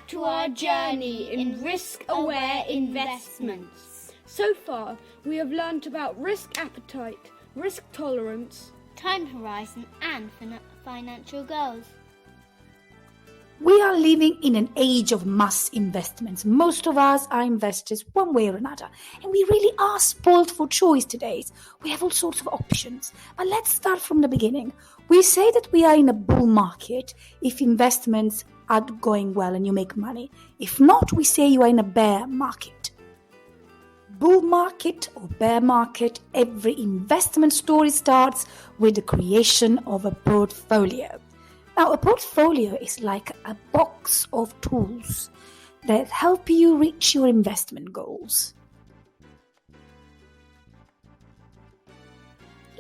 back to our journey in risk-aware investments. So far, we have learnt about risk appetite, risk tolerance, time horizon and financial goals. We are living in an age of mass investments. Most of us are investors one way or another, and we really are spoiled for choice today. We have all sorts of options. But let's start from the beginning. We say that we are in a bull market if investments are going well and you make money. If not, we say you are in a bear market. Bull market or bear market, every investment story starts with the creation of a portfolio. Now, a portfolio is like a box of tools that help you reach your investment goals.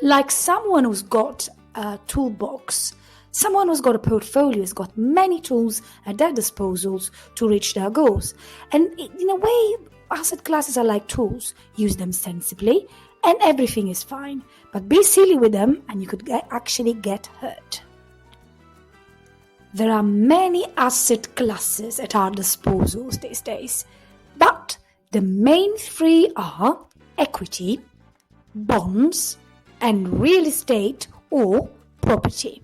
Like someone who's got a toolbox, someone who's got a portfolio has got many tools at their disposals to reach their goals. And in a way, asset classes are like tools. Use them sensibly and everything is fine. But be silly with them and you could actually get hurt. There are many asset classes at our disposals these days, but the main three are equity, bonds, and real estate or property.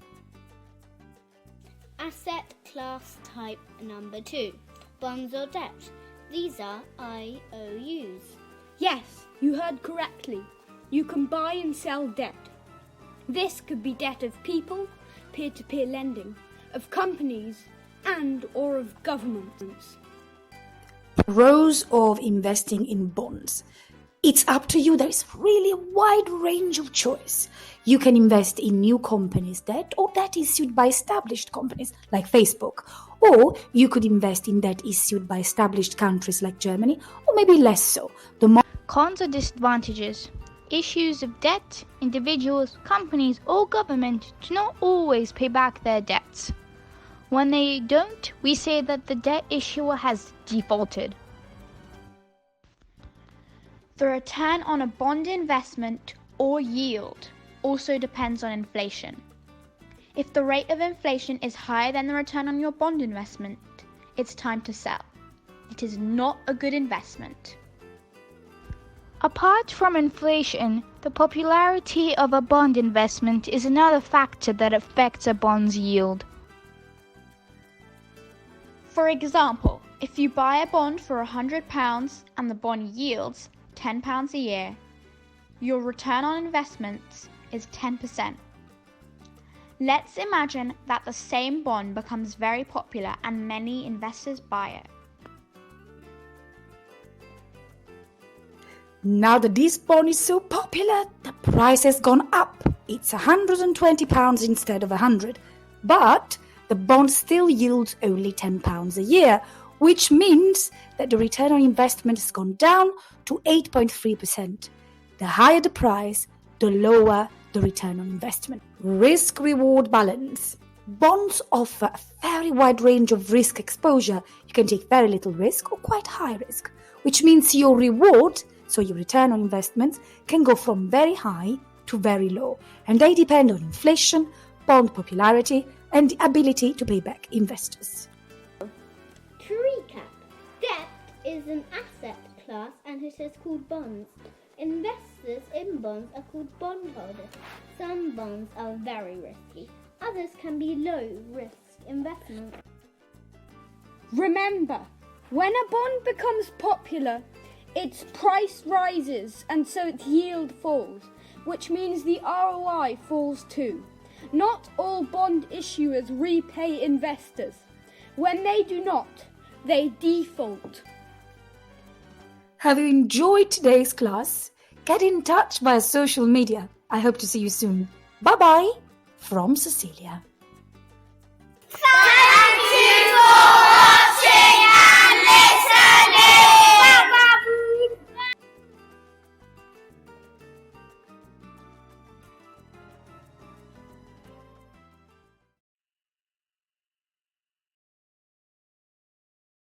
Asset class type number 2, bonds or debt. These are IOUs. Yes, you heard correctly. You can buy and sell debt. This could be debt of people, peer-to-peer lending, of companies and or of governments. Pros of investing in bonds. It's up to you. There is really a wide range of choice. You can invest in new companies' debt or debt issued by established companies like Facebook. Or you could invest in debt issued by established countries like Germany, or maybe less so. Cons or disadvantages. Issues of debt, individuals, companies or government do not always pay back their debts. When they don't, we say that the debt issuer has defaulted. The return on a bond investment or yield also depends on inflation. If the rate of inflation is higher than the return on your bond investment, it's time to sell. It is not a good investment. Apart from inflation, the popularity of a bond investment is another factor that affects a bond's yield. For example, if you buy a bond for £100 and the bond yields £10 a year, your return on investments is 10%. Let's imagine that the same bond becomes very popular and many investors buy it. Now that this bond is so popular, the price has gone up. It's £120 instead of £100. But the bond still yields only £10 a year, which means that the return on investment has gone down to 8.3%. The higher the price, the lower the return on investment. Risk-reward balance. Bonds offer a very wide range of risk exposure. You can take very little risk or quite high risk, which means your reward, so your return on investments, can go from very high to very low. And they depend on inflation, bond popularity, and the ability to pay back investors. To recap, debt is an asset class and it is called bonds. Investors in bonds are called bondholders. Some bonds are very risky. Others can be low-risk investments. Remember, when a bond becomes popular, its price rises and so its yield falls, which means the ROI falls too. Not all bond issuers repay investors. When they do not, they default. Have you enjoyed today's class? Get in touch via social media. I hope to see you soon. Bye-bye from Cecilia. Thank you for